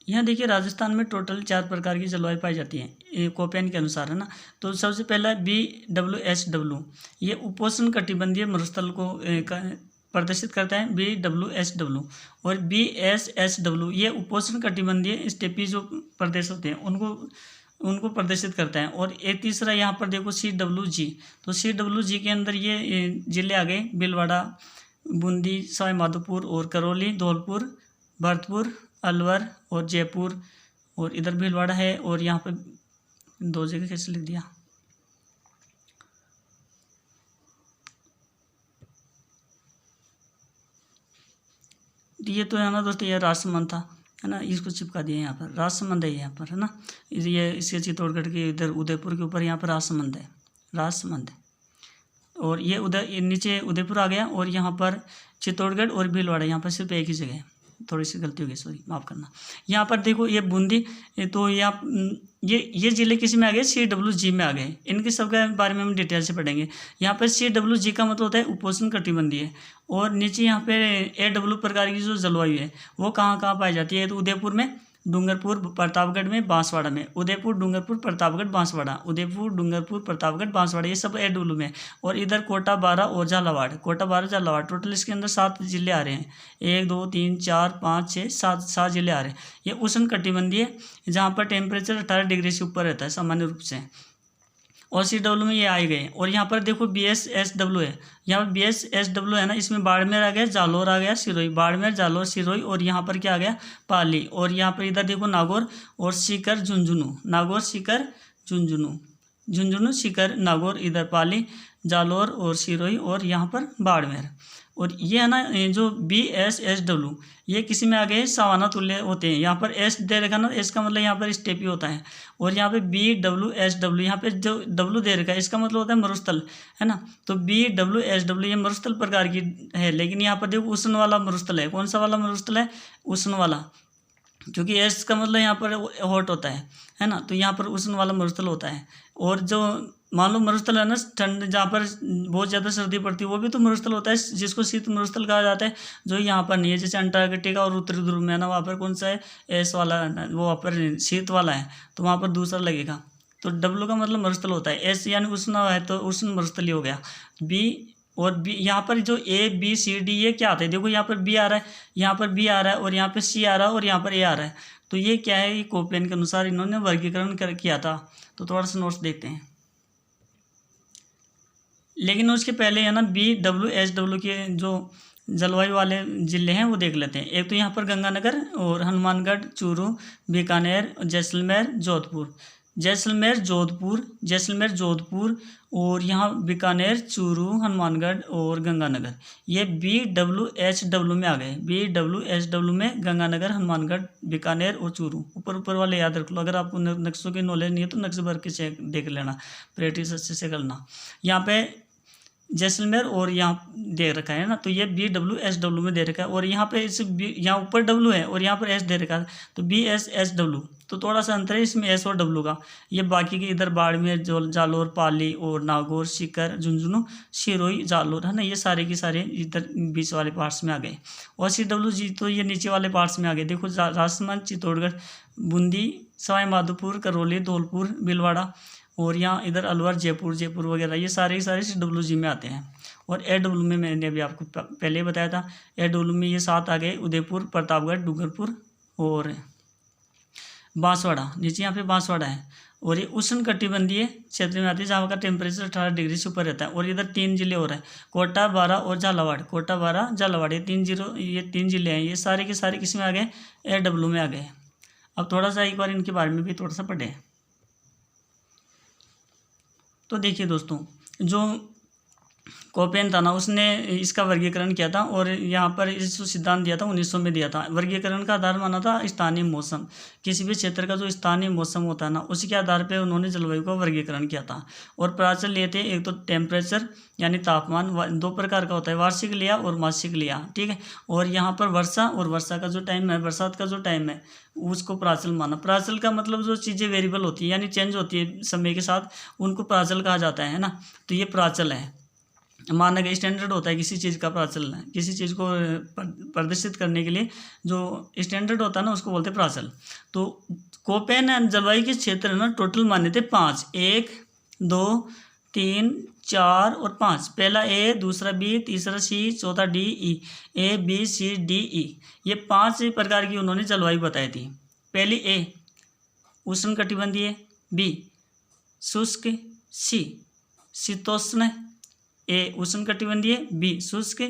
यहाँ देखिए राजस्थान में टोटल 4 प्रकार की जलवायु पाई जाती है कोपेन के अनुसार, है ना। तो सबसे पहला है BWSW, ये उपोष्ण कटिबंधीय मरुस्थल को प्रदर्शित करता है, BWSW। और BSSW ये उपोष्ण कटिबंधीय स्टेपी जो प्रदेश होते हैं उनको प्रदर्शित करता है। और एक तीसरा यहाँ पर देखो CWG, तो CWG के अंदर ये जिले आ गए भीलवाड़ा, बूंदी, सवाई माधोपुर और करौली, धौलपुर, भरतपुर, अलवर और जयपुर, और इधर भीलवाड़ा है। और यहाँ पे 2 जगह कैसे लिख दिया, ये तो है ना दोस्तों, ये राजसमंद था, है ना, इसको चिपका दिया यहाँ पर, राजसमंद है यहाँ पर, है ना। ये इसके चित्तौड़गढ़ के इधर उदयपुर के ऊपर यहाँ पर राजसमंद है, राजसमंद। और ये नीचे उदयपुर आ गया, और यहाँ पर चित्तौड़गढ़ और भीलवाड़ा, यहाँ पर सिर्फ एक ही जगह है, थोड़ी सी गलती हो गई, सॉरी माफ़ करना। यहाँ पर देखो ये बूंदी, तो ये ज़िले किसी में आ गए, CWG में आ गए। इनके सब के बारे में हम डिटेल से पढ़ेंगे। यहाँ पर CWG का मतलब होता है उपोष्ण कटिबंधीय, और नीचे यहाँ पे AW प्रकार की जो जलवायु है वो कहाँ कहाँ पाई जाती है, तो उदयपुर में, डूंगरपुर, प्रतापगढ़ में, बांसवाड़ा में, उदयपुर, डूंगरपुर, प्रतापगढ़, बांसवाड़ा, उदयपुर, डूंगरपुर, प्रतापगढ़, बांसवाड़ा, ये सब AW में। और इधर कोटा, बारा और झालावाड़, कोटा, बारा, झालावाड़, टोटल इसके अंदर 7 जिले आ रहे हैं। 1 2 3 4 5 6 7 जिले आ रहे हैं। ये उष्ण कटिबंधीय है, जहाँ पर टेम्परेचर 18 डिग्री से ऊपर रहता है सामान्य रूप से। और CW में ये आए गए। और यहाँ पर देखो BSSW है, यहाँ पर BSSW है ना, इसमें बाड़मेर आ गया, जालोर आ गया, सिरोही, बाड़मेर, जालोर, सिरोही, और यहाँ पर क्या आ गया, पाली। और यहाँ पर इधर देखो नागौर और सीकर, झुंझुनू, नागौर, सीकर, झुंझुनू, झुंझुनू, सीकर, नागौर, इधर पाली, जालोर और सिरोही, और यहाँ पर बाड़मेर। और ये है ना जो BSSW, ये किसी में आ गए सवाना तुल्य होते हैं। यहाँ पर S दे रखा ना, S का मतलब यहाँ पर स्टेपी होता है। और यहाँ पे BWSW, यहाँ पे जो W दे रखा है इसका मतलब होता है मरुस्थल, है ना। तो BWSW ये मरुस्थल प्रकार की है, लेकिन यहाँ पर देखो उष्ण वाला मरुस्थल है। कौन सा वाला मरुस्थल है, उष्ण वाला, क्योंकि S का मतलब यहाँ पर हॉट होता है ना। तो यहाँ पर उष्ण वाला मरुस्थल होता है। और जो मान लो मरुस्थल है ना, ठंड जहाँ पर बहुत ज़्यादा सर्दी पड़ती है वो भी तो मरुस्थल होता है, जिसको शीत मरुस्थल कहा जाता है, जो यहाँ पर नहीं है। जैसे अंटार्कटिका और उत्तरी ध्रुव में है ना, वहाँ पर कौन सा है, एस वाला, वो वहाँ पर शीत वाला है, तो वहाँ पर दूसरा लगेगा। तो W का मतलब मरुस्थल होता है, S यानी उष्ण है तो उष्ण मरुस्थल ही हो गया। B और B, यहाँ पर जो ABCD ये क्या आता है, देखो यहाँ पर B आ रहा है, यहाँ पर B आ रहा है, और यहाँ पर C आ रहा है, और यहाँ पर A आ रहा है। तो ये क्या है, ये कोपेन के अनुसार इन्होंने वर्गीकरण किया था। तो थोड़ा सा नोट्स देखते हैं। लेकिन उसके पहले है ना BWSW के जो जलवायु वाले ज़िले हैं वो देख लेते हैं। एक तो यहाँ पर गंगानगर और हनुमानगढ़, चूरू, बीकानेर, जैसलमेर, जोधपुर, जैसलमेर, जोधपुर, और यहाँ बीकानेर, चूरू, हनुमानगढ़ और गंगानगर, ये BWSW में आ गए। BWSW में गंगानगर, हनुमानगढ़, बीकानेर और चूरू। ऊपर वाले याद रख लो, अगर आपको नक्शों की नॉलेज नहीं है तो नक्शे भर के चेक देख लेना, प्रैक्टिस अच्छे से करना। यहाँ पे जैसलमेर और यहाँ दे रखा है ना, तो ये BWSW में दे रखा है। और यहाँ पे इस यहाँ ऊपर W है और यहाँ पर S दे रखा है, तो BSSW। तो थोड़ा सा अंतर है इसमें S और W का। ये बाकी के इधर बाड़मेर, जालोर, पाली और नागौर, सीकर, झुंझुनू, सिरोही, जालोर, है ना, ये सारे के सारे इधर बीच वाले पार्ट्स में आ गए। और CWG तो ये नीचे वाले पार्ट्स में आ गए। देखो राजसमंद, चित्तौड़गढ़, बूंदी, सवाई माधोपुर, करौली, धौलपुर, भीलवाड़ा, और यहाँ इधर अलवर, जयपुर वगैरह, ये सारे के सारे CWG में आते हैं। और AW में मैंने अभी आपको पहले बताया था, AW में ये 7 आ गए, उदयपुर, प्रतापगढ़, डूंगरपुर और बांसवाड़ा, नीचे यहाँ पे बांसवाड़ा है। और ये उष्ण कटिबंधीय क्षेत्र में आती है, जहाँ का टेम्परेचर 18 डिग्री से ऊपर रहता है। और इधर 3 जिले और हैं, कोटा, बारा और झालावाड़, कोटा, बारा, झालावाड़, ये 3 जिले हैं। ये सारे के सारे किस में आ गए, AW में आ गए। अब थोड़ा सा एक बार इनके बारे में भी थोड़ा सा पढ़ें। तो देखिए दोस्तों, जो कोपेन था ना, उसने इसका वर्गीकरण किया था, और यहाँ पर इस सिद्धांत दिया था 1900 में दिया था। वर्गीकरण का आधार माना था स्थानीय मौसम, किसी भी क्षेत्र का जो स्थानीय मौसम होता है ना, उसी के आधार पर उन्होंने जलवायु का वर्गीकरण किया था। और प्राचल लिए थे, एक तो टेम्परेचर यानी तापमान 2 प्रकार का होता है, वार्षिक लिया और मासिक लिया, ठीक है। और यहाँ पर वर्षा, और वर्षा का जो टाइम है, बरसात का जो टाइम है, उसको प्राचल माना। प्राचल का मतलब जो चीज़ें वेरिएबल होती है यानी चेंज होती है समय के साथ, उनको प्राचल कहा जाता है ना। तो ये प्राचल है। मानक स्टैंडर्ड होता है किसी चीज़ का प्राचल, किसी चीज़ को प्रदर्शित करने के लिए जो स्टैंडर्ड होता है ना उसको बोलते हैं प्राचल। तो कोपेन जलवायु के क्षेत्र है ना टोटल माने थे 5, 1 2 3 4 और 5। पहला ए, दूसरा बी, तीसरा सी, चौथा D, E. A B C D E, ये 5 प्रकार की उन्होंने जलवायु बताई थी। पहली ए उष्णकटिबंधीय, बी शुष्क, सी शीतोष्ण। ए उष्णकटिबंधीय, बी शुष्क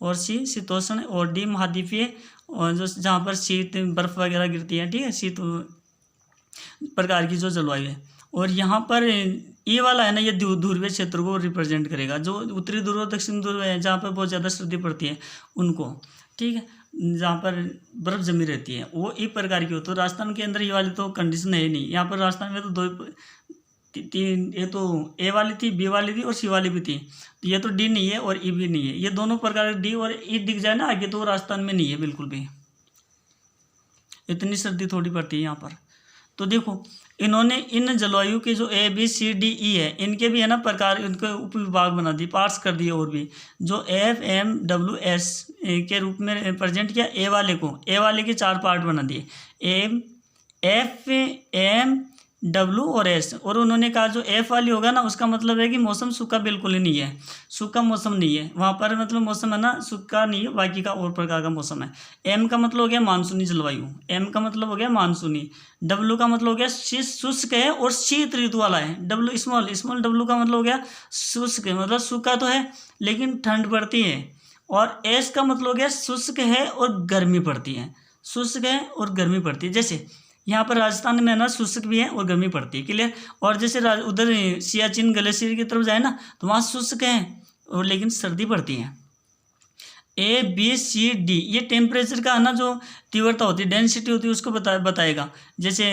और सी शीतोष्ण और डी महाद्वीपीय, और जो जहाँ पर शीत बर्फ वगैरह गिरती है, ठीक है, शीत प्रकार की जो जलवायु है। और यहाँ पर ये वाला है ना, ये ध्रुवीय क्षेत्र को रिप्रेजेंट करेगा, जो उत्तरी ध्रुव और दक्षिण ध्रुव है जहाँ पर बहुत ज़्यादा सर्दी पड़ती है उनको, ठीक है, जहाँ पर बर्फ जमी रहती है वो इस प्रकार की हो। तो राजस्थान के अंदर ये वाली तो कंडीशन है ही नहीं। यहाँ पर राजस्थान में तो 3 ये तो ए वाली थी, बी वाली थी और सी वाली भी थी। तो ये तो डी नहीं है और ई भी नहीं है, ये दोनों प्रकार डी और ई दिख जाए ना आगे तो राजस्थान में नहीं है बिल्कुल भी, इतनी सर्दी थोड़ी पड़ती है यहाँ पर। तो देखो इन्होंने इन जलवायु के जो ए बी सी डी ई है इनके भी है ना प्रकार, इनके उपविभाग बना दिए, पार्ट्स कर दिए, और भी जो एफ एम डब्ल्यू एस के रूप में प्रेजेंट किया। ए वाले के 4 पार्ट बना दिए, एम एफ एम डब्ल्यू और एस। और उन्होंने कहा जो एफ वाली होगा ना उसका मतलब है कि मौसम सूखा बिल्कुल ही नहीं है, सूखा मौसम नहीं है वहाँ पर, मतलब मौसम है ना सूखा नहीं है, बाकी का और प्रकार का मौसम है। एम का मतलब हो गया मानसूनी जलवायु, एम का मतलब हो गया मानसूनी। डब्ल्यू का मतलब हो गया शुष्क है और शीत ऋतु वाला है। डब्ल्यू स्मॉल डब्ल्यू का मतलब हो गया शुष्क, मतलब सूखा तो है लेकिन ठंड पड़ती है। और एस का मतलब हो गया शुष्क है और गर्मी पड़ती है, शुष्क है और गर्मी पड़ती है। जैसे यहाँ पर राजस्थान में ना शुष्क भी है और गर्मी पड़ती है, क्लियर। और जैसे उधर सियाचिन ग्लेशियर की तरफ जाए ना तो वहाँ शुष्क है और लेकिन सर्दी पड़ती है। ए बी सी डी ये टेम्परेचर का है ना जो तीव्रता होती है, डेंसिटी होती है, उसको बताएगा। जैसे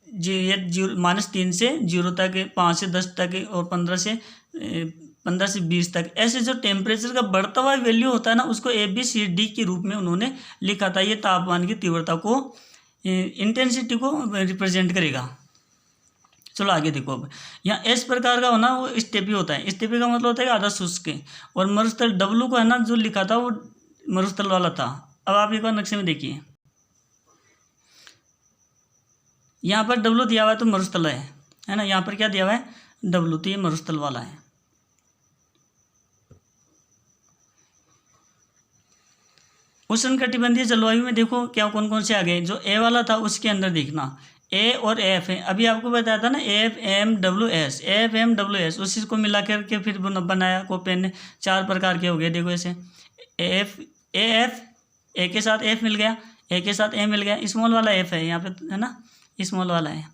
ये -3 से 0 तक, 5 से 10 तक और 15 से 20 तक, ऐसे जो टेम्परेचर का बढ़ता हुआ वैल्यू होता है ना उसको ए बी सी डी के रूप में उन्होंने लिखा था। ये तापमान की तीव्रता को, इंटेंसिटी को रिप्रेजेंट करेगा। चलो आगे देखो। अब यहाँ इस प्रकार का होना वो स्टेपी होता है। स्टेपी का मतलब होता है कि आधा शुष्क, और मरुस्थल डब्लू को है ना जो लिखा था वो मरुस्थल वाला था। अब आप एक बार नक्शे में देखिए, यहाँ पर डब्लू दिया हुआ है तो मरुस्थल है ना, यहाँ पर क्या दिया हुआ है डब्लू, तो ये मरुस्थल वाला है। उष्णकटिबंधीय जलवायु में देखो क्या कौन कौन से आ गए। जो ए वाला था उसके अंदर देखना ए और एफ है। अभी आपको बताया था ना एफ एम डब्ल्यू एस, उसी को मिला करके फिर बनाया कोपेन ने। 4 प्रकार के हो गए देखो ऐसे, एफ ए एफ, ए के साथ एफ मिल गया, ए के साथ ए मिल गया, स्मॉल वाला एफ है यहाँ पे है ना, स्मॉल वाला है,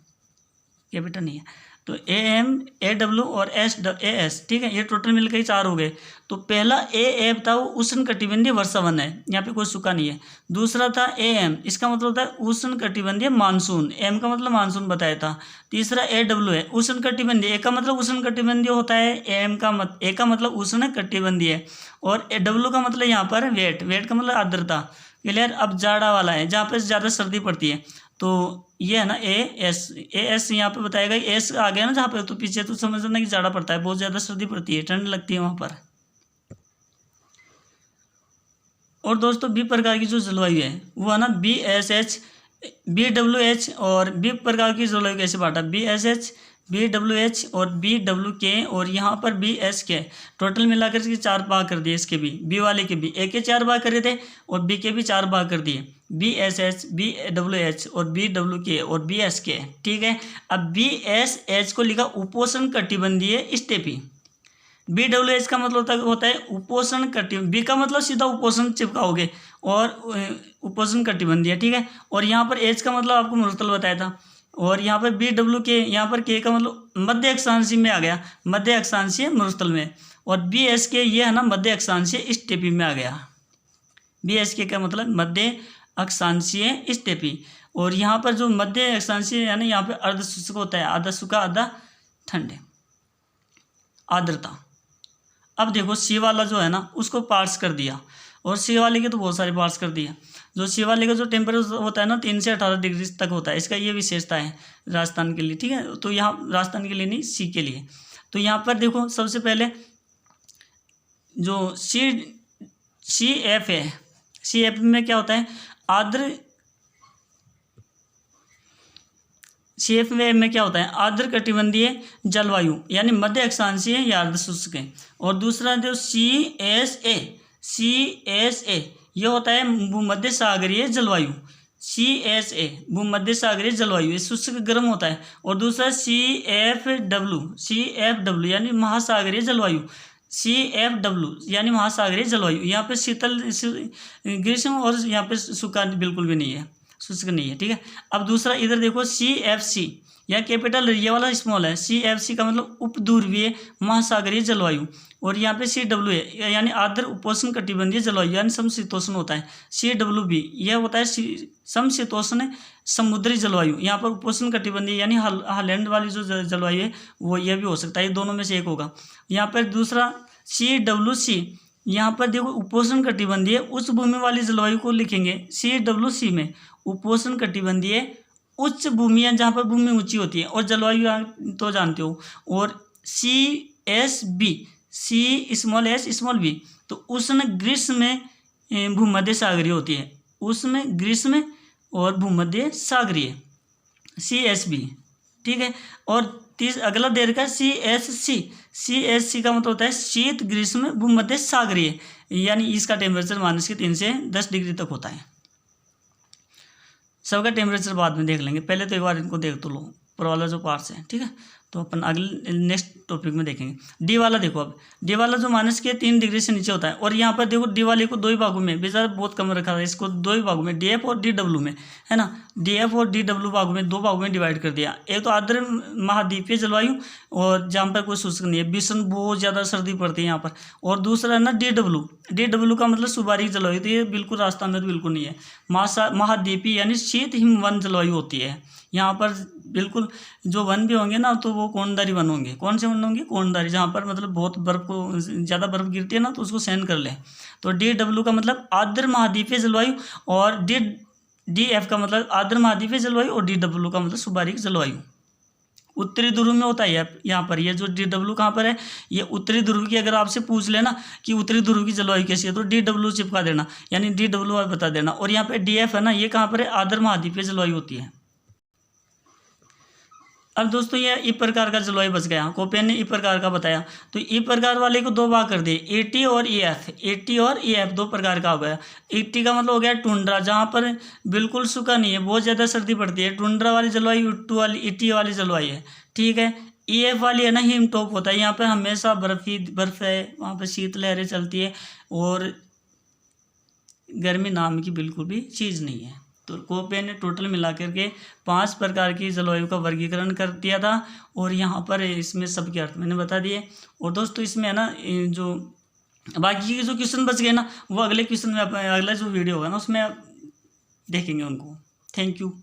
कैपिटल नहीं है। तो ए एम ए डब्ल्यू और एस, ठीक है, ये टोटल मिलकर ही 4 हो गए। तो पहला ए एफ था वो उष्णकटिबंधीय वर्षावन है, यहाँ पे कोई सूखा नहीं है। दूसरा था ए एम, इसका मतलब होता है उष्णकटिबंधीय मानसून, एम का मतलब मानसून बताया था। तीसरा ए डब्ल्यू है उष्णकटिबंधीय, ए का मतलब उष्णकटिबंधीय होता है, ए का मतलब उष्णकटिबंधीय है, और ए डब्ल्यू का मतलब यहाँ पर वेट का मतलब आर्द्रता, क्लियर। अब जाड़ा वाला है जहाँ पर ज़्यादा सर्दी पड़ती है, तो ये है ना ए एस यहाँ पे बताएगा, एस आ गया ना जहाँ पे, तो पीछे तो समझना कि जाड़ा पड़ता है, बहुत ज़्यादा सर्दी पड़ती है, ठंड लगती है वहाँ पर। और दोस्तों बी प्रकार की जो जलवायु है वो है ना B S H B W H, और बी प्रकार की जलवायु कैसे बांटा, B S H B W H और बी डब्ल्यू के, और यहाँ पर बी एस के, टोटल मिलाकर के 4 भाग कर दिए। इसके भी बी वाले के भी ए के 4 भाग करे थे और बी के भी 4 भाग कर दिए, B S H B W H और बी डब्ल्यू के और बी एस के, ठीक है। अब बी एस एच को लिखा उपोष्ण कटिबंधीय स्टेपी, बी डब्ल्यू एच का मतलब होता है उपोष्ण कटिबंधीय, बी का मतलब सीधा उपोष्ण चिपकाओगे और उपोष्ण कटिबंधीय, ठीक है। और यहाँ पर एच का मतलब आपको मरुस्थल बताया था, और यहाँ पर बी डब्ल्यू के, यहाँ पर के का मतलब मध्य अक्षांशीय में आ गया, मध्य अक्षांशीय मरुस्थल में, और बी एस के ये है ना मध्य अक्षांशीय स्टेपी में आ गया। बी एस के का मतलब मध्य अक्षांशीय स्टेपी, और यहाँ पर जो मध्य अक्षांशीय यानी यहाँ पे अर्ध शुष्क होता है, आधा सूखा आधा ठंडे, आर्द्रता। अब देखो सी वाला जो है ना उसको पार्ट्स कर दिया, और सी वाले के तो बहुत सारे पार्ट्स कर दिया। जो सी वाले का जो टेम्परेचर होता है ना 3 से 18 डिग्री तक होता है, इसका ये विशेषता है राजस्थान के लिए, ठीक है। तो यहाँ राजस्थान के लिए नहीं, सी के लिए। तो यहाँ पर देखो सबसे पहले जो CF है, CF में क्या होता है, आर्द्र, CF में क्या होता है, आर्द्र कटिबंधीय जलवायु यानी मध्य अक्षांशीय या अर्ध शुष्क है। और दूसरा जो CSA ये होता है भूमध्य सागरीय जलवायु, CSA भूमध्य सागरीय जलवायु, ये शुष्क गर्म होता है। और दूसरा CFW यानी महासागरीय जलवायु, CFW यानी महासागरीय जलवायु। यहाँ पे शीतल ग्रीष्म और यहाँ पे सूखा बिल्कुल भी नहीं है, शुष्क नहीं है, ठीक है। अब दूसरा इधर देखो CFC, यह कैपिटल ये वाला स्मॉल है, CFC का मतलब उपध्रुवीय महासागरीय जलवायु। और यहाँ पे CW है यानी आर्द्र उपोष्ण कटिबंधीय जलवायु यानी समशीतोष्ण होता है। CWB यह होता है समशीतोष्ण समुद्री जलवायु, यहाँ पर उपोष्ण कटिबंधीय यानी हालैंड वाली जो जलवायु है वो यह भी हो सकता है, ये दोनों में से एक होगा। यहाँ पर दूसरा CWC, यहाँ पर देखो उपोष्ण कटिबंधीय उच्च भूमि वाली जलवायु को लिखेंगे CWC में, उपोष्ण कटिबंधीय उच्च भूमियाँ जहाँ पर भूमि ऊंची होती है और जलवायु तो जानते हो। और CSB CSB तो उष्ण ग्रीष्म में भूमध्य सागरीय होती है, उष्ण ग्रीष्म और भूमध्य सागरीय CSB, ठीक है। और अगला देर का CSC का मतलब होता है शीत ग्रीष्म भूमध्य सागरीय, यानी इसका टेम्परेचर -3 से 10 डिग्री तक होता है। सबका टेम्परेचर बाद में देख लेंगे, पहले तो एक बार इनको देख तो लो, ऊपर वाला जो पार्ट्स है, ठीक है। तो अपन अगले नेक्स्ट टॉपिक में देखेंगे। डी वाला देखो, अब डी वाला जो -3 डिग्री से नीचे होता है। और यहाँ पर देखो डी वाले को दो ही भागों में, बेचारा बहुत कम रखा है, इसको दो ही भागों में DF और DW में, है ना, DF और DW भागों में, दो भागों में डिवाइड कर दिया। एक तो आर्द्र महाद्वीपीय जलवायु और जहाँ पर कोई शुष्क नहीं है, भीषण बहुत ज़्यादा सर्दी पड़ती है यहाँ पर। और दूसरा है ना DW का मतलब सुबारिक जलवायु, तो ये बिल्कुल राजस्थान में तो बिल्कुल नहीं है। महाद्वीपीय यानी शीत हिमवन जलवायु होती है यहाँ पर, बिल्कुल जो वन भी होंगे ना तो वो कोणधारी वन होंगे। कौन से वन होंगे? कोणधारी, जहाँ पर मतलब बहुत बर्फ को ज़्यादा बर्फ गिरती है ना तो उसको सहन कर ले। तो DW का मतलब आर्द्र महाद्वीपीय जलवायु, और DF का मतलब आर्द्र महाद्वीपीय जलवायु, और DW का मतलब सुबारिक जलवायु। उत्तरी ध्रुव में होता है यहाँ पर, ये जो DW कहाँ पर है, ये उत्तरी ध्रुव की। अगर आपसे पूछ लेना कि उत्तरी ध्रुव की जलवायु कैसी है तो DW चिपका देना, यानी DW बता देना। और यहाँ पे DF है ना, ये कहाँ पर है, आर्द्र महाद्वीपीय जलवायु होती है। अब दोस्तों ये ई प्रकार का जलवायु बच गया, कोपेन ने ई प्रकार का बताया। तो ई प्रकार वाले को दो भाग कर दिए, AT और EF। AT और EF दो प्रकार का हो गया। AT का मतलब हो गया टुंड्रा, जहाँ पर बिल्कुल सूखा नहीं है, बहुत ज़्यादा सर्दी पड़ती है, टुंड्रा वाली जलवायु ET वाली जलवायु है, ठीक है। EF वाली है ना, हिम टॉप होता है, यहाँ पर हमेशा बर्फ है, वहाँ पर शीत लहरें चलती है और गर्मी नाम की बिल्कुल भी चीज़ नहीं है। तो कोपेन ने टोटल मिला करके 5 प्रकार की जलवायु का वर्गीकरण कर दिया था, और यहाँ पर इसमें सबके अर्थ मैंने बता दिए। और दोस्तों इसमें है ना, जो बाकी के जो क्वेश्चन बच गए ना, वो अगले क्वेश्चन में, अगला जो वीडियो होगा ना उसमें देखेंगे उनको। Thank you.